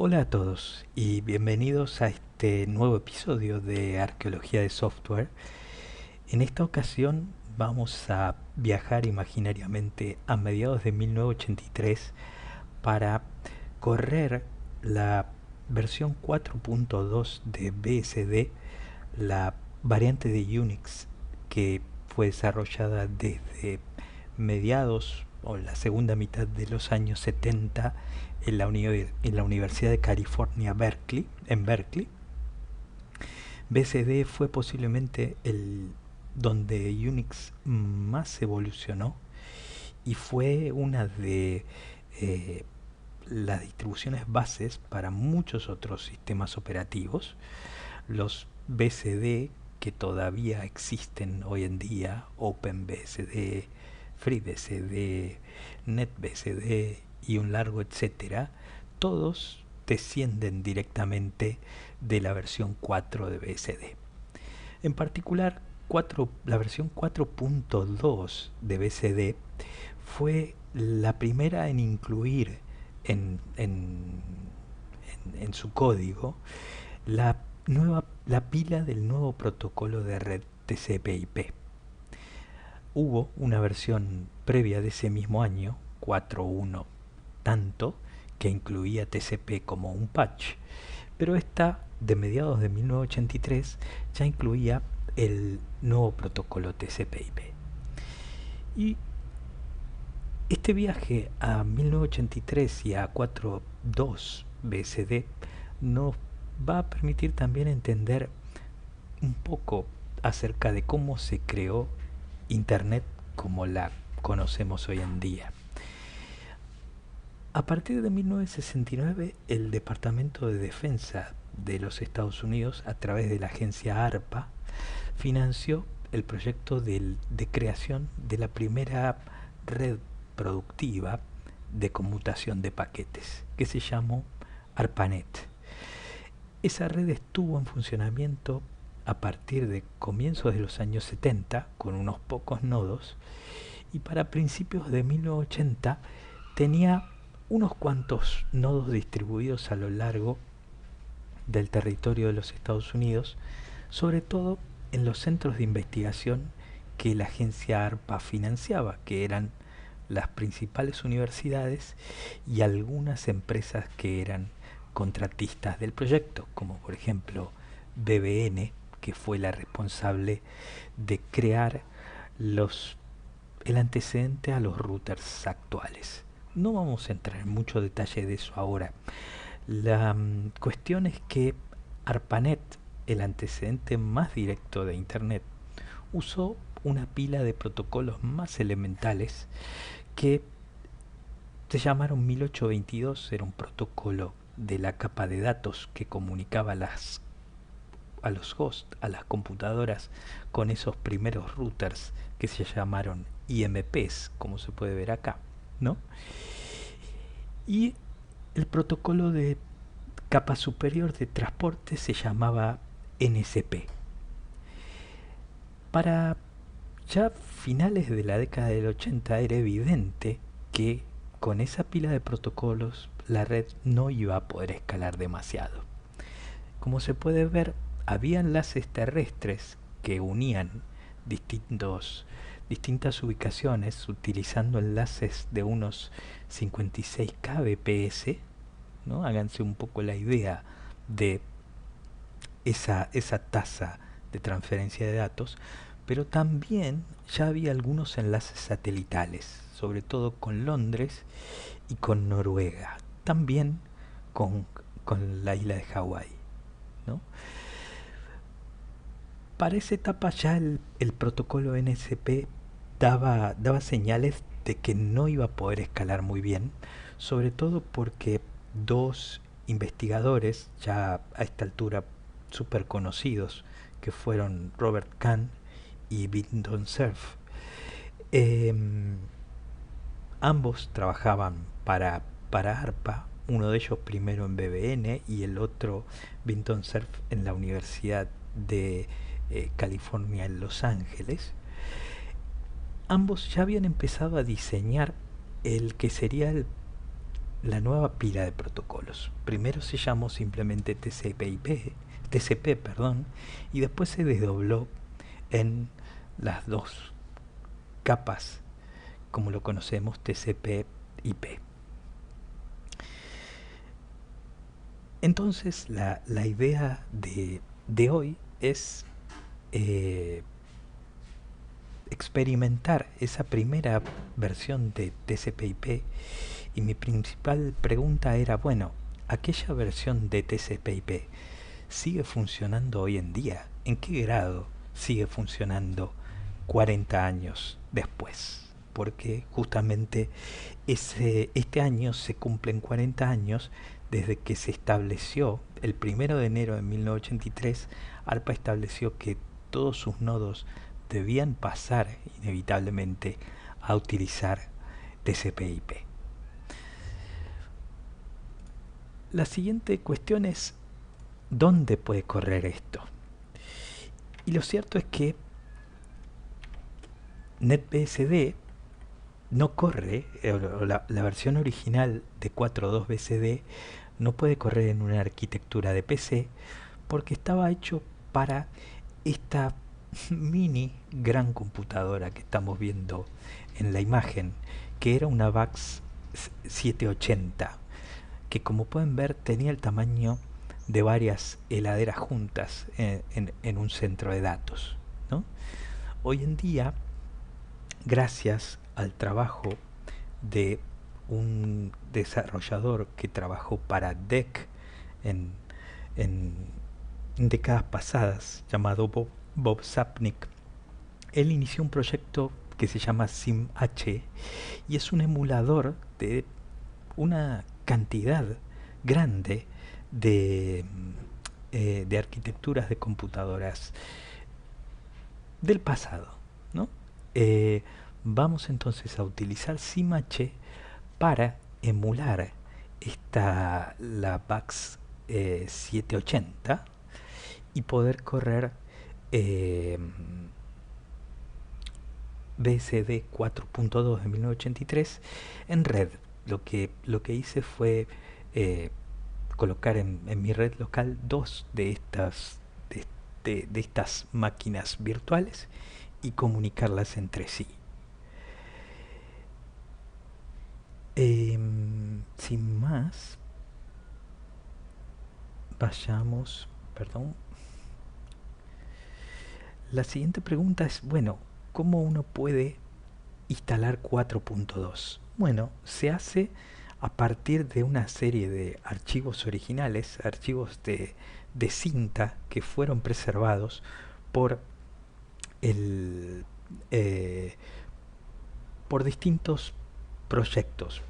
Hola a todos y bienvenidos a este nuevo episodio de Arqueología de Software. En esta ocasión vamos a viajar imaginariamente a mediados de 1983 para correr la versión 4.2 de BSD, la variante de Unix que fue desarrollada desde mediados o la segunda mitad de los años 70 en la Universidad de California, en Berkeley. BSD fue posiblemente el donde Unix más evolucionó y fue una de eh, las distribuciones bases para muchos otros sistemas operativos. Los BSD que todavía existen hoy en día, OpenBSD, FreeBSD, NetBSD y un largo etcétera, todos descienden directamente de la versión 4 de BSD. En particular, la versión 4.2 de BSD fue la primera en incluir en su código la pila del nuevo protocolo de red TCP/IP. Hubo una versión previa de ese mismo año, 4.1 tanto, que incluía TCP como un patch, pero esta de mediados de 1983 ya incluía el nuevo protocolo TCP/IP. Y este viaje a 1983 y a 4.2 BSD nos va a permitir también entender un poco acerca de cómo se creó Internet como la conocemos hoy en día. A partir de 1969, el Departamento de Defensa de los Estados Unidos, a través de la agencia ARPA, financió el proyecto de creación de la primera red productiva de conmutación de paquetes, que se llamó ARPANET. Esa red estuvo en funcionamiento a partir de comienzos de los años 70 con unos pocos nodos, y para principios de 1980 tenía unos cuantos nodos distribuidos a lo largo del territorio de los Estados Unidos, sobre todo en los centros de investigación que la agencia ARPA financiaba, que eran las principales universidades y algunas empresas que eran contratistas del proyecto, como por ejemplo BBN, que fue la responsable de crear el antecedente a los routers actuales. No vamos a entrar en mucho detalle de eso ahora. La cuestión es que ARPANET, el antecedente más directo de Internet, usó una pila de protocolos más elementales que se llamaron 1822. Era un protocolo de la capa de datos que comunicaba a los hosts, a las computadoras, con esos primeros routers que se llamaron IMPs, como se puede ver acá, ¿no? Y el protocolo de capa superior de transporte se llamaba NSP. Para ya finales de la década del 80 era evidente que con esa pila de protocolos la red no iba a poder escalar demasiado. Como se puede ver, había enlaces terrestres que unían distintas ubicaciones utilizando enlaces de unos 56 kbps, ¿no? Háganse un poco la idea de esa tasa de transferencia de datos, pero también ya había algunos enlaces satelitales, sobre todo con Londres y con Noruega, también con la isla de Hawái, ¿no? Para esa etapa ya el protocolo NSP daba señales de que no iba a poder escalar muy bien, sobre todo porque dos investigadores ya a esta altura súper conocidos, que fueron Robert Kahn y Vinton Cerf, eh, ambos trabajaban para ARPA, uno de ellos primero en BBN y el otro, Vinton Cerf, en la Universidad de California en Los Ángeles. Ambos ya habían empezado a diseñar el que sería la nueva pila de protocolos. Primero se llamó simplemente TCP, perdón, y después se desdobló en las dos capas, como lo conocemos, TCP/IP. Entonces, la idea de hoy es eh, experimentar esa primera versión de TCP/IP, y mi principal pregunta era, bueno, ¿aquella versión de TCP/IP sigue funcionando hoy en día? ¿En qué grado sigue funcionando 40 años después? Porque justamente este año se cumplen 40 años desde que se estableció, el 1 de enero de 1983, ARPA estableció que todos sus nodos debían pasar inevitablemente a utilizar TCP/IP. La siguiente cuestión es, ¿dónde puede correr esto? Y lo cierto es que NetBSD no corre, la versión original de 4.2 BSD no puede correr en una arquitectura de PC porque estaba hecho para esta mini gran computadora que estamos viendo en la imagen, que era una VAX 780, que como pueden ver tenía el tamaño de varias heladeras juntas en un centro de datos, ¿no? Hoy en día, gracias al trabajo de un desarrollador que trabajó para DEC en, en décadas pasadas, llamado Bob Sapnik, él inició un proyecto que se llama SimH, y es un emulador de una cantidad grande de, de arquitecturas de computadoras del pasado, ¿no? Vamos entonces a utilizar SimH para emular la VAX 780 y poder correr BSD 4.2 de 1983 en red. Lo que hice fue colocar en mi red local dos de estas máquinas virtuales y comunicarlas entre sí. Sin más, vayamos, perdón. La siguiente pregunta es, bueno, ¿cómo uno puede instalar 4.2? Bueno, se hace a partir de una serie de archivos originales, archivos de cinta que fueron preservados por el por distintos proyectos.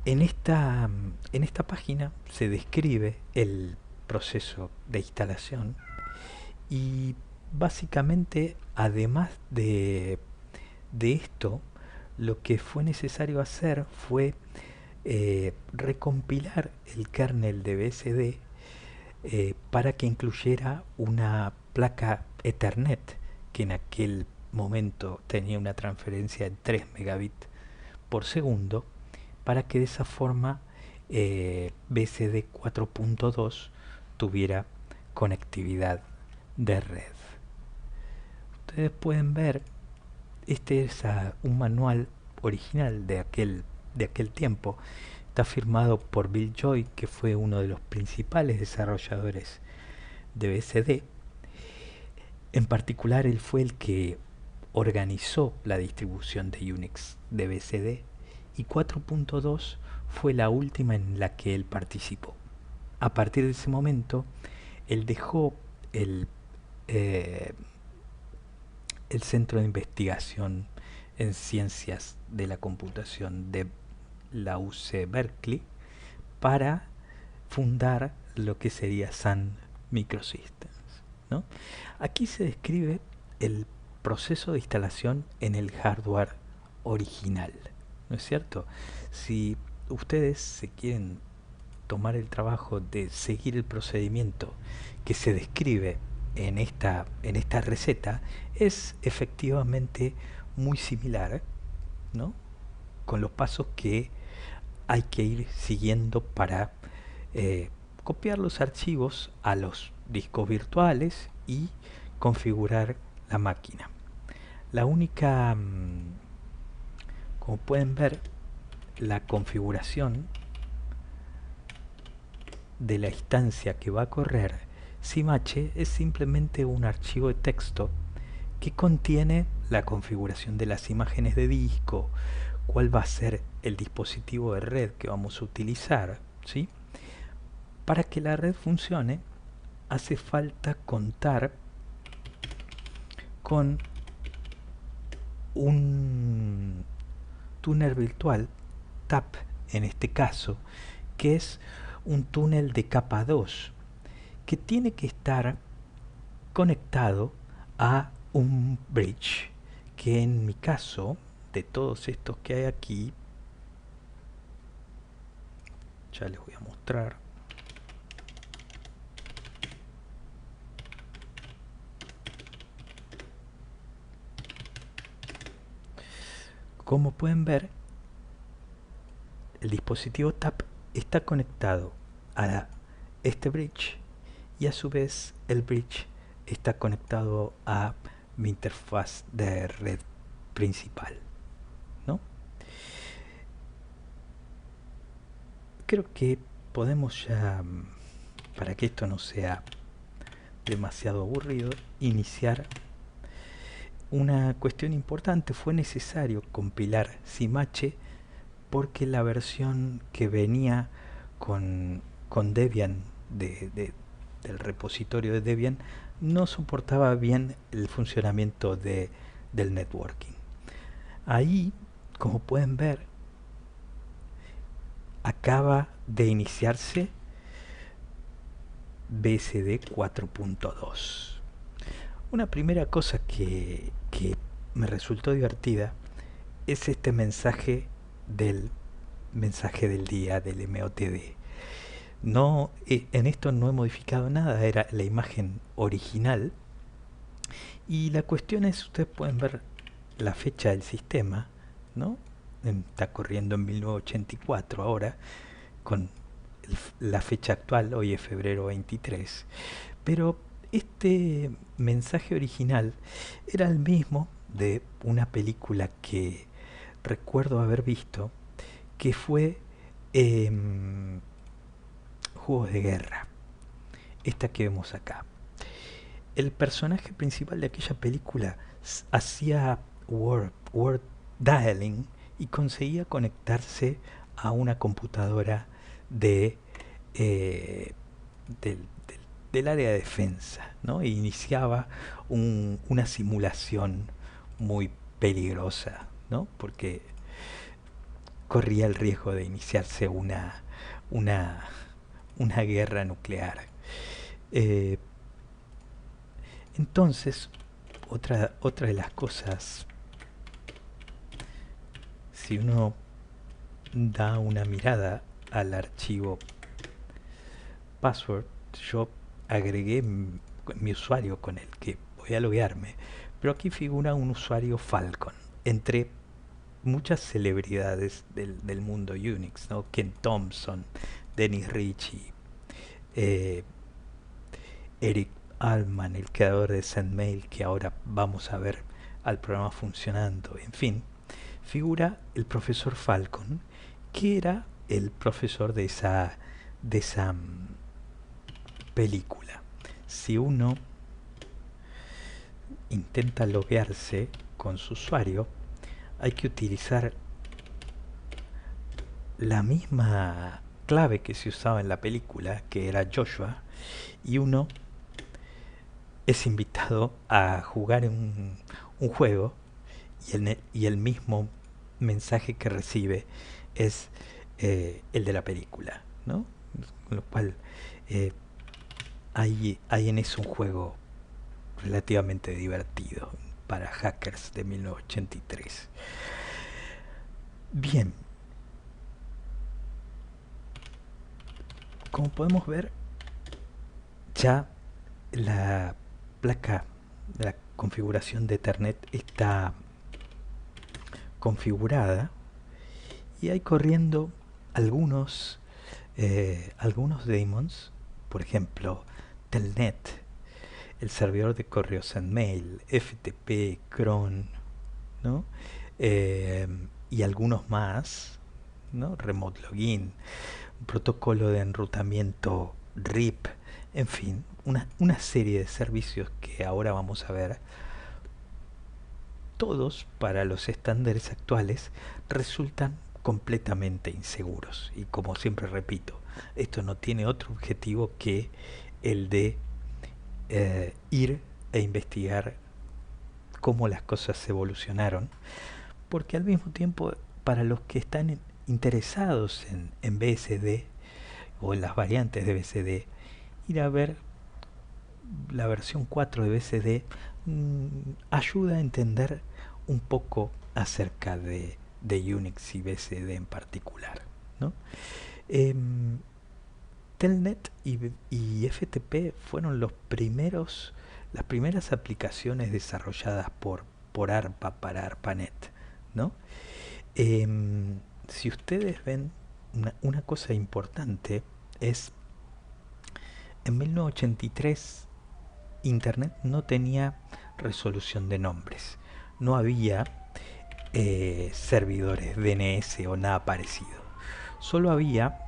En esta página se describe el proceso de instalación y básicamente, además de esto, lo que fue necesario hacer fue recompilar el kernel de BSD para que incluyera una placa Ethernet que en aquel momento tenía una transferencia de 3 megabits por segundo, para que de esa forma BSD 4.2 tuviera conectividad de red. Ustedes pueden ver, este es un manual original de aquel tiempo. Está firmado por Bill Joy, que fue uno de los principales desarrolladores de BSD. En particular, él fue el que organizó la distribución de Unix de BSD, y 4.2 fue la última en la que él participó. A partir de ese momento, él dejó el Centro de Investigación en Ciencias de la Computación de la UC Berkeley para fundar lo que sería Sun Microsystems, ¿no? Aquí se describe el proceso de instalación en el hardware original, ¿no es cierto? Si ustedes se quieren tomar el trabajo de seguir el procedimiento que se describe en esta receta, es efectivamente muy similar, ¿no? con los pasos que hay que ir siguiendo para copiar los archivos a los discos virtuales y configurar la máquina. La única, como pueden ver, la configuración de la instancia que va a correr SIMH es simplemente un archivo de texto que contiene la configuración de las imágenes de disco, cuál va a ser el dispositivo de red que vamos a utilizar, ¿sí? Para que la red funcione hace falta contar con un túnel virtual, TAP en este caso, que es un túnel de capa 2 que tiene que estar conectado a un bridge, que en mi caso, de todos estos que hay aquí, ya les voy a mostrar. Como pueden ver, el dispositivo TAP está conectado a este bridge y a su vez el bridge está conectado a mi interfaz de red principal, ¿no? Creo que podemos ya, para que esto no sea demasiado aburrido, iniciar una cuestión importante. Fue necesario compilar SIMH porque la versión que venía con Debian del repositorio de Debian no soportaba bien el funcionamiento del networking. Ahí, como pueden ver, acaba de iniciarse BSD 4.2. Una primera cosa que me resultó divertida es este mensaje del día del MOTD. No, en esto no he modificado nada, era la imagen original. Y la cuestión es, ustedes pueden ver la fecha del sistema, ¿no? Está corriendo en 1984 ahora, con la fecha actual, hoy es febrero 23. Pero este mensaje original era el mismo de una película que recuerdo haber visto, que fue Juegos de Guerra, esta que vemos acá. El personaje principal de aquella película hacía word dialing y conseguía conectarse a una computadora de, del, del área de defensa, ¿no? E iniciaba una simulación muy peligrosa, ¿no? Porque corría el riesgo de iniciarse una, una guerra nuclear. Eh, entonces, otra de las cosas, si uno da una mirada al archivo password, yo agregué mi usuario con el que voy a loguearme, pero aquí figura un usuario Falcon, entre muchas celebridades del mundo Unix, ¿no? Ken Thompson, Dennis Ritchie, eh, Eric Allman, el creador de SendMail, que ahora vamos a ver al programa funcionando, en fin, figura el profesor Falcon, que era el profesor de esa película. Si uno intenta loguearse con su usuario, hay que utilizar la misma clave que se usaba en la película, que era Joshua, y uno es invitado a jugar un juego y el mismo mensaje que recibe es el de la película, ¿no? Con lo cual hay en eso un juego relativamente divertido para hackers de 1983. Bien, como podemos ver, ya la placa de la configuración de Ethernet está configurada y hay corriendo algunos, algunos daemons, por ejemplo, Telnet, el servidor de correos en mail, FTP, cron, ¿no? Eh, y algunos más, ¿no? Remote login, un protocolo de enrutamiento RIP, en fin, una serie de servicios que ahora vamos a ver. Todos, para los estándares actuales, resultan completamente inseguros. Y como siempre repito, esto no tiene otro objetivo que el de ir e investigar cómo las cosas evolucionaron, porque al mismo tiempo, para los que están interesados en BSD o en las variantes de BSD, ir a ver la versión 4 de BSD ayuda a entender un poco acerca de Unix y BSD en particular, ¿no? Em, Telnet y FTP fueron las primeras aplicaciones desarrolladas por ARPA para ARPANET, ¿no? Si ustedes ven, una cosa importante es, en 1983 Internet no tenía resolución de nombres, no había servidores DNS o nada parecido, solo había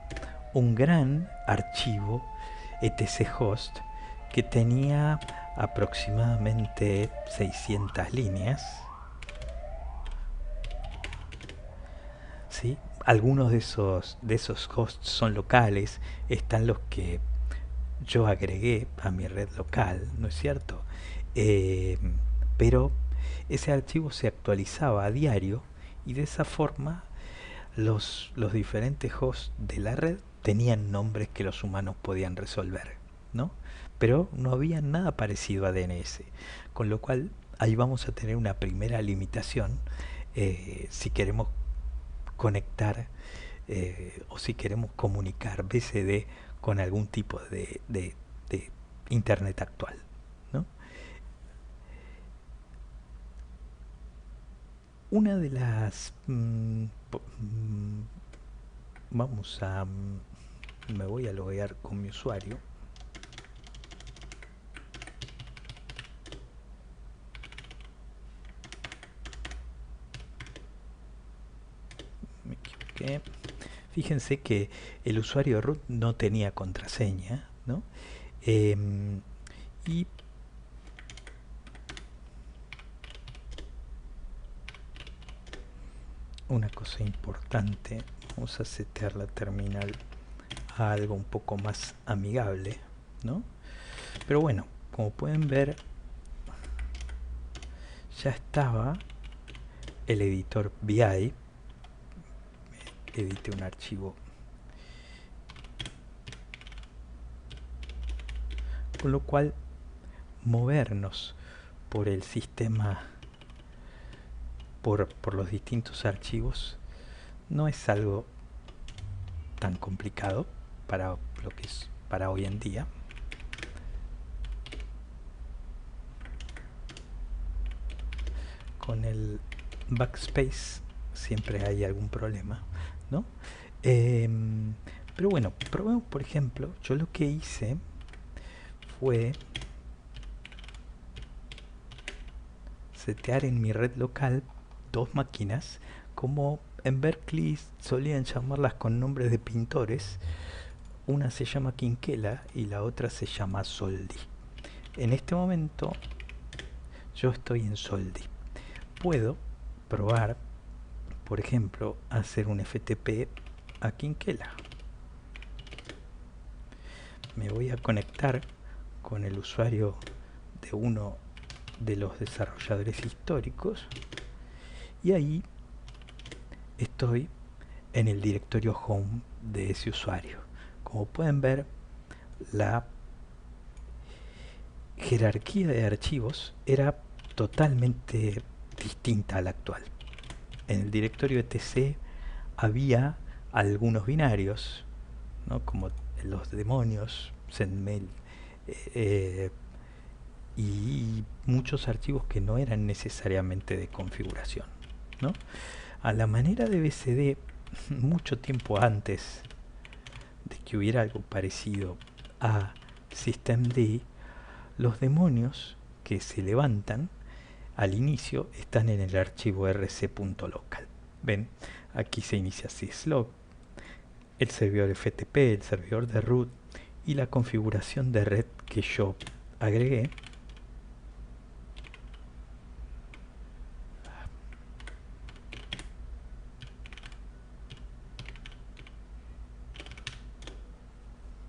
un gran archivo etc host que tenía aproximadamente 600 líneas, ¿sí? Algunos de esos hosts son locales, están los que yo agregué a mi red local, ¿no es cierto? Eh, pero ese archivo se actualizaba a diario y de esa forma los diferentes hosts de la red tenían nombres que los humanos podían resolver, ¿no? Pero no había nada parecido a DNS, con lo cual ahí vamos a tener una primera limitación si queremos conectar o si queremos comunicar BCD con algún tipo de internet actual, ¿no? Una de las vamos a me voy a loguear con mi usuario. Me equivoqué. Fíjense que el usuario root no tenía contraseña, ¿no? Y una cosa importante, vamos a setear la terminal a algo un poco más amigable, ¿no? Pero bueno, como pueden ver, ya estaba el editor VI. Edité un archivo, con lo cual movernos por el sistema, por los distintos archivos, no es algo tan complicado para lo que es para hoy en día. Con el backspace siempre hay algún problema, ¿no? Pero bueno, probemos, por ejemplo, yo lo que hice fue setear en mi red local dos máquinas, como en Berkeley solían llamarlas con nombres de pintores. Una se llama Quinquela y la otra se llama Soldi. En este momento yo estoy en Soldi. Puedo probar, por ejemplo, hacer un FTP a Quinquela. Me voy a conectar con el usuario de uno de los desarrolladores históricos y ahí estoy en el directorio home de ese usuario. Como pueden ver, la jerarquía de archivos era totalmente distinta a la actual. En el directorio etc había algunos binarios, ¿no? Como los demonios, sendmail, y muchos archivos que no eran necesariamente de configuración, ¿no? A la manera de BCD mucho tiempo antes de que hubiera algo parecido a systemd, los demonios que se levantan al inicio están en el archivo rc.local. Ven, aquí se inicia syslog, el servidor FTP, el servidor de root y la configuración de red que yo agregué.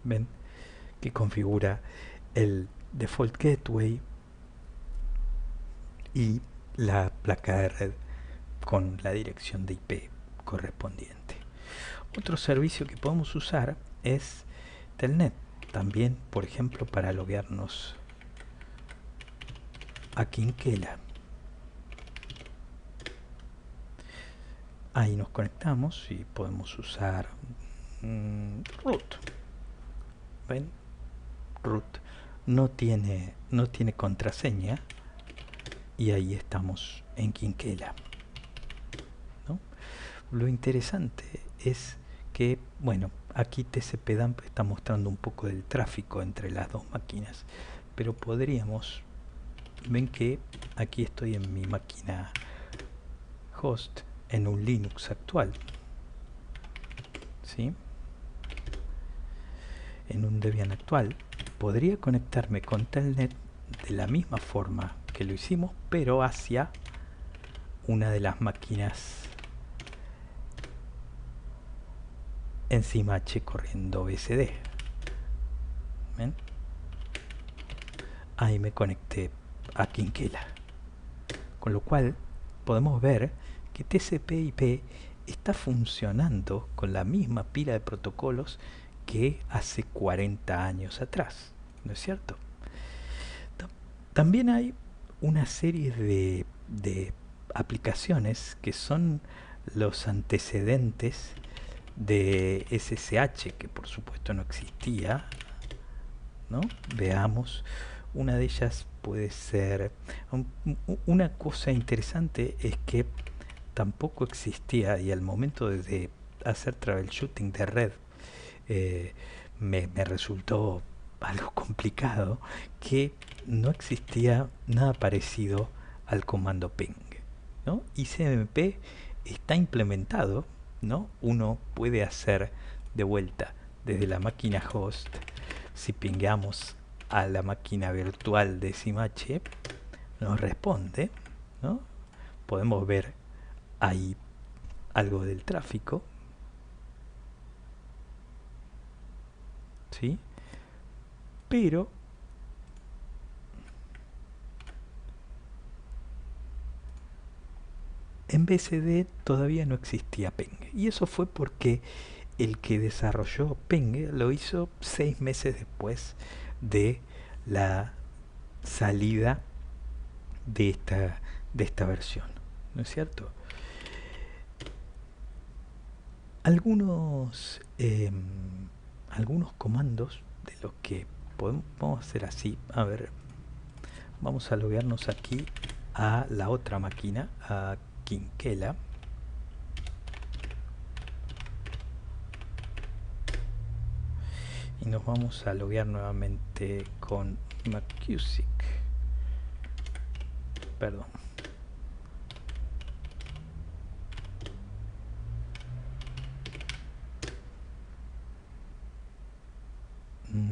Ven, que configura el default gateway y la placa de red con la dirección de IP correspondiente. Otro servicio que podemos usar es Telnet, también por ejemplo para loguearnos a Quinquela. Ahí nos conectamos y podemos usar root. ¿Ven? Root no tiene contraseña y ahí estamos en Quinquela, ¿no? Lo interesante es que, bueno, aquí TCP/DAMP está mostrando un poco del tráfico entre las dos máquinas, pero podríamos, ven que aquí estoy en mi máquina host en un Linux actual, ¿sí? En un Debian actual, podría conectarme con Telnet de la misma forma que lo hicimos, pero hacia una de las máquinas encima H corriendo BSD. ¿Ven? Ahí me conecté a Quinquela, con lo cual podemos ver que TCP/IP está funcionando con la misma pila de protocolos que hace 40 años atrás, ¿no es cierto? También hay una serie de aplicaciones que son los antecedentes de SSH, que por supuesto no existía, ¿no? Veamos, una de ellas puede ser, una cosa interesante es que tampoco existía, y al momento de hacer troubleshooting de red me resultó algo complicado, que no existía nada parecido al comando ping, ¿no? ICMP está implementado, ¿no? Uno puede hacer de vuelta desde la máquina host, si pingueamos a la máquina virtual de SIMH, nos responde, ¿no? Podemos ver ahí algo del tráfico, ¿sí? Pero en BSD todavía no existía Peng, y eso fue porque el que desarrolló Peng lo hizo 6 meses después de la salida de esta versión, ¿no es cierto? Algunos algunos comandos de los que podemos hacer así, a ver, vamos a loguearnos aquí a la otra máquina, a Quinquela, y nos vamos a loguear nuevamente con McCusick, perdón.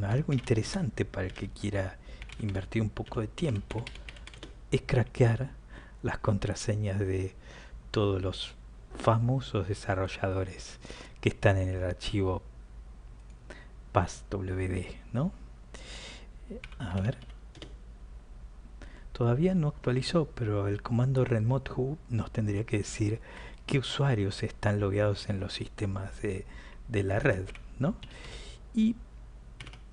Algo interesante para el que quiera invertir un poco de tiempo es craquear las contraseñas de todos los famosos desarrolladores que están en el archivo passwd, ¿no? A ver, todavía no actualizó, pero el comando remote who nos tendría que decir qué usuarios están logueados en los sistemas de la red, ¿no? Y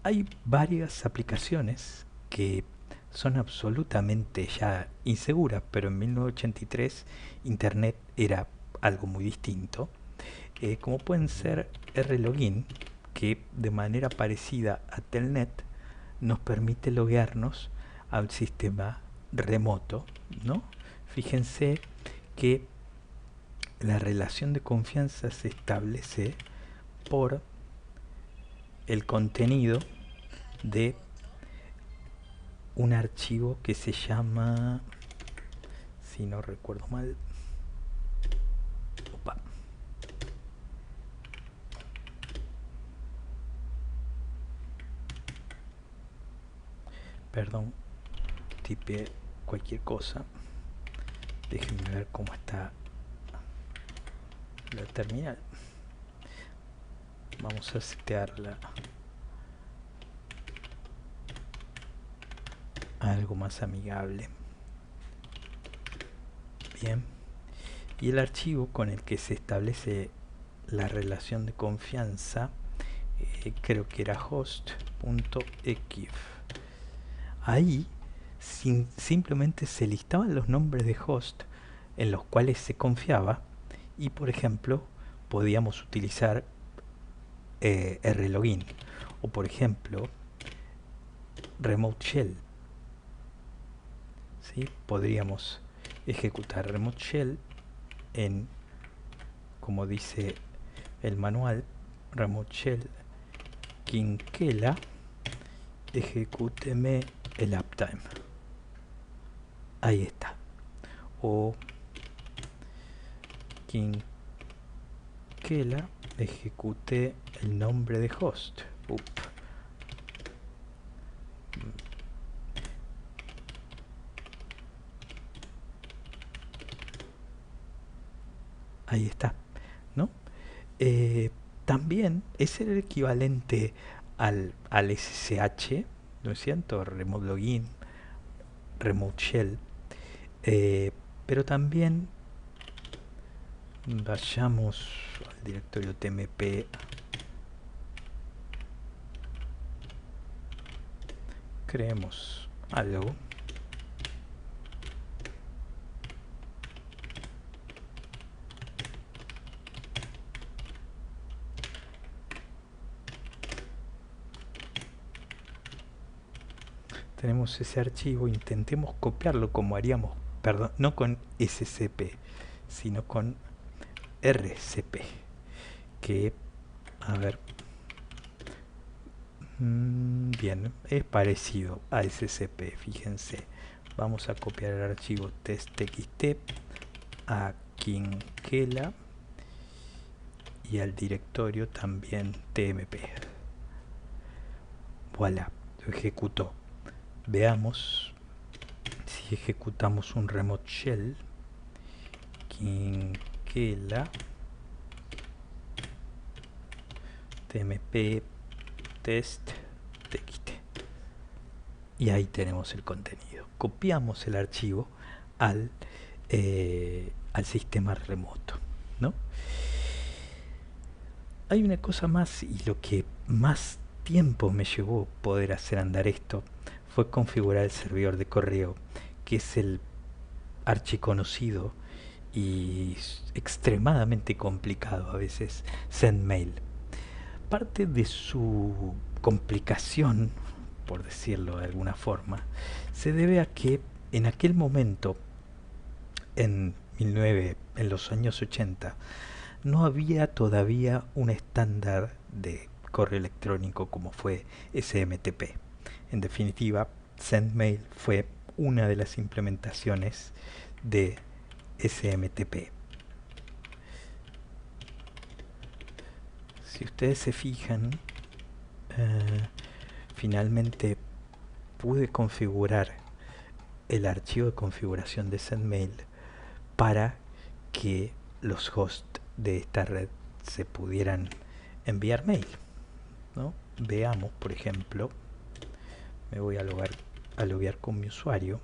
hay varias aplicaciones que son absolutamente ya inseguras, pero en 1983 Internet era algo muy distinto, como pueden ser RLogin, que de manera parecida a Telnet nos permite loguearnos al sistema remoto, ¿no? Fíjense que la relación de confianza se establece por el contenido de un archivo que se llama, si no recuerdo mal, opa, perdón, tipe cualquier cosa. Déjenme ver cómo está la terminal. Vamos a setearla a algo más amigable. Bien. Y el archivo con el que se establece la relación de confianza, creo que era host.ekif. Ahí simplemente se listaban los nombres de host en los cuales se confiaba, y por ejemplo podíamos utilizar rlogin, o por ejemplo remote shell, ¿sí? Podríamos ejecutar remote shell en, como dice el manual, remote shell kinkela ejecúteme el uptime. Ahí está. O kinkela ejecute el nombre de host. Ahí está, ¿no? También es el equivalente al SSH, ¿no es cierto? Remote login, remote shell. Pero también vayamos al directorio tmp, creemos algo. Tenemos ese archivo, intentemos copiarlo como haríamos, perdón, no con scp, sino con rcp, que, a ver, bien, es parecido a scp, fíjense. Vamos a copiar el archivo test.txt a kinkela y al directorio también tmp. Voilà, lo ejecutó. Veamos si ejecutamos un remote shell kinkela tmp test.txt, y ahí tenemos el contenido. Copiamos el archivo al sistema remoto, ¿no? Hay una cosa más, y lo que más tiempo me llevó poder hacer andar esto fue configurar el servidor de correo, que es el archiconocido y extremadamente complicado a veces SendMail. Parte de su complicación, por decirlo de alguna forma, se debe a que en aquel momento, en los años 80, no había todavía un estándar de correo electrónico como fue SMTP. En definitiva, SendMail fue una de las implementaciones de SMTP. Si ustedes se fijan, finalmente pude configurar el archivo de configuración de SendMail para que los hosts de esta red se pudieran enviar mail, ¿no? Veamos, por ejemplo, me voy a loguear con mi usuario.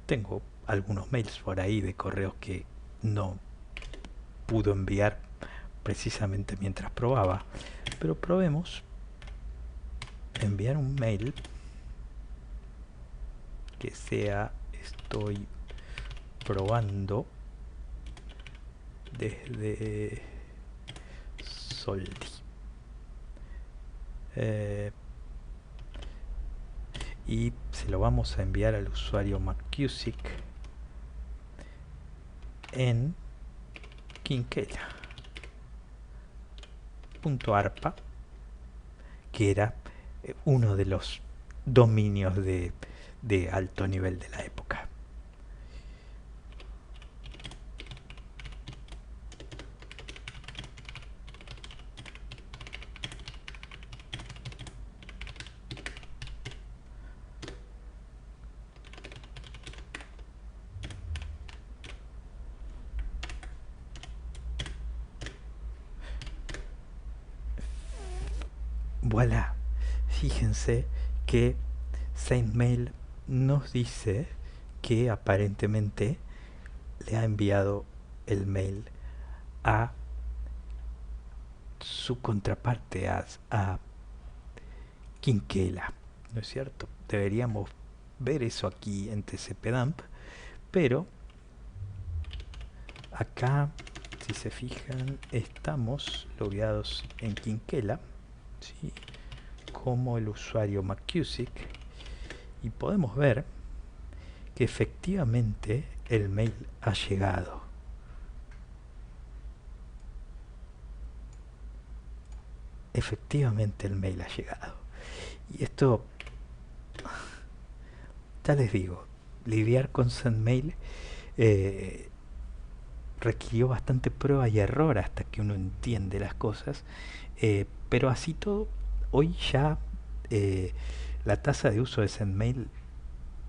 Tengo algunos mails por ahí de correos que no pudo enviar precisamente mientras probaba, pero probemos enviar un mail que sea estoy probando desde Soldi. Y se lo vamos a enviar al usuario McCusick. en Quinquela.arpa, que era uno de los dominios de alto nivel de la época. Voilà, fíjense que SaintMail nos dice que aparentemente le ha enviado el mail a su contraparte, a Quinquela, ¿no es cierto? Deberíamos ver eso aquí en tcpdump, pero acá, si se fijan, estamos logueados en Quinquela, ¿sí? Como el usuario McCusick, y podemos ver que efectivamente el mail ha llegado. Efectivamente el mail ha llegado. Y esto, ya les digo, lidiar con SendMail requirió bastante prueba y error hasta que uno entiende las cosas, pero así todo, hoy ya la tasa de uso de SendMail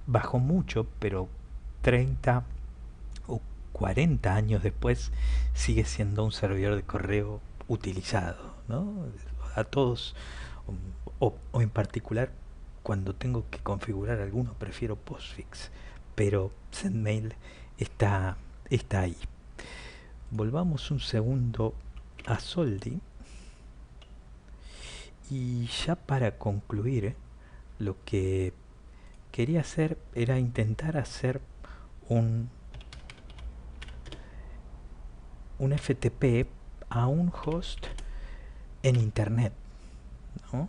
bajó mucho, pero 30 o 40 años después sigue siendo un servidor de correo utilizado, ¿no? A todos, o en particular cuando tengo que configurar alguno prefiero Postfix, pero SendMail está ahí. Volvamos un segundo a Soldi y ya para concluir, lo que quería hacer era intentar hacer un FTP a un host en internet, ¿no?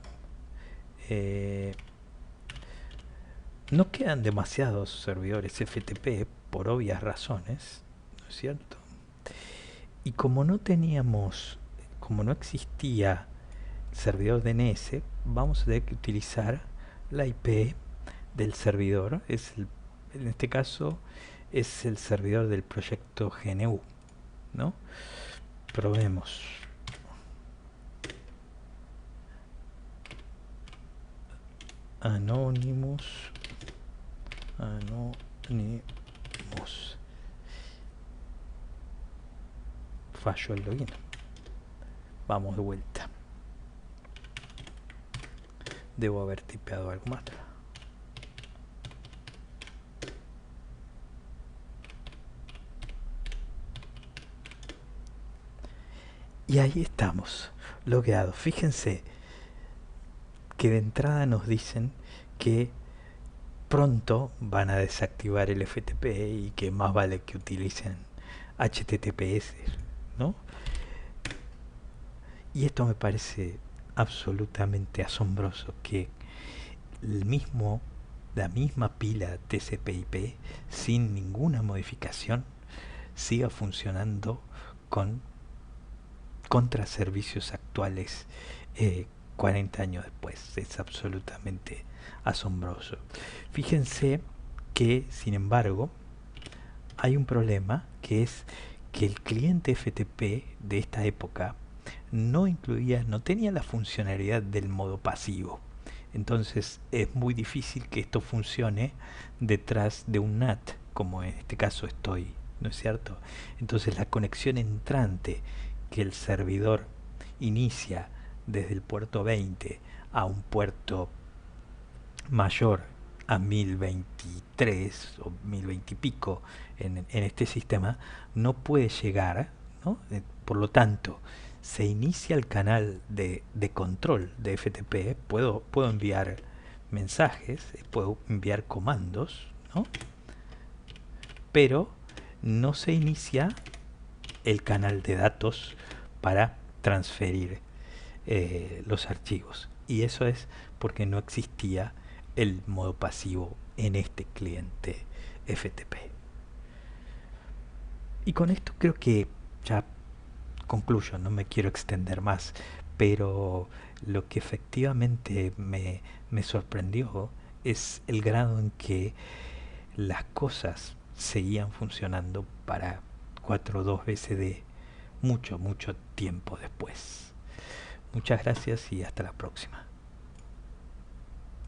No quedan demasiados servidores FTP por obvias razones, ¿no es cierto? Y como como no existía servidor DNS, vamos a tener que utilizar la IP del servidor. En este caso es el servidor del proyecto GNU, ¿no? Probemos. Anonymous. Falló el login. Vamos de vuelta. Debo haber tipeado algo más. Y ahí estamos, logueados. Fíjense que de entrada nos dicen que pronto van a desactivar el FTP y que más vale que utilicen HTTPS, ¿no? Y esto me parece absolutamente asombroso, que la misma pila TCP/IP sin ninguna modificación siga funcionando contra servicios actuales 40 años después. Es absolutamente asombroso. Fíjense que, sin embargo, hay un problema, que es que el cliente FTP de esta época no tenía la funcionalidad del modo pasivo. Entonces es muy difícil que esto funcione detrás de un NAT, como en este caso estoy, ¿no es cierto? Entonces la conexión entrante que el servidor inicia desde el puerto 20 a un puerto mayor, a 1023 o 1020 y pico en este sistema, no puede llegar, ¿no? Por lo tanto, se inicia el canal de control de FTP, puedo enviar mensajes, puedo enviar comandos, ¿no? Pero no se inicia el canal de datos para transferir los archivos. Y eso es porque no existía el modo pasivo en este cliente FTP. Y con esto creo que ya concluyo, no me quiero extender más, pero lo que efectivamente me sorprendió es el grado en que las cosas seguían funcionando para 4.2 BCD mucho, mucho tiempo después. Muchas gracias y hasta la próxima.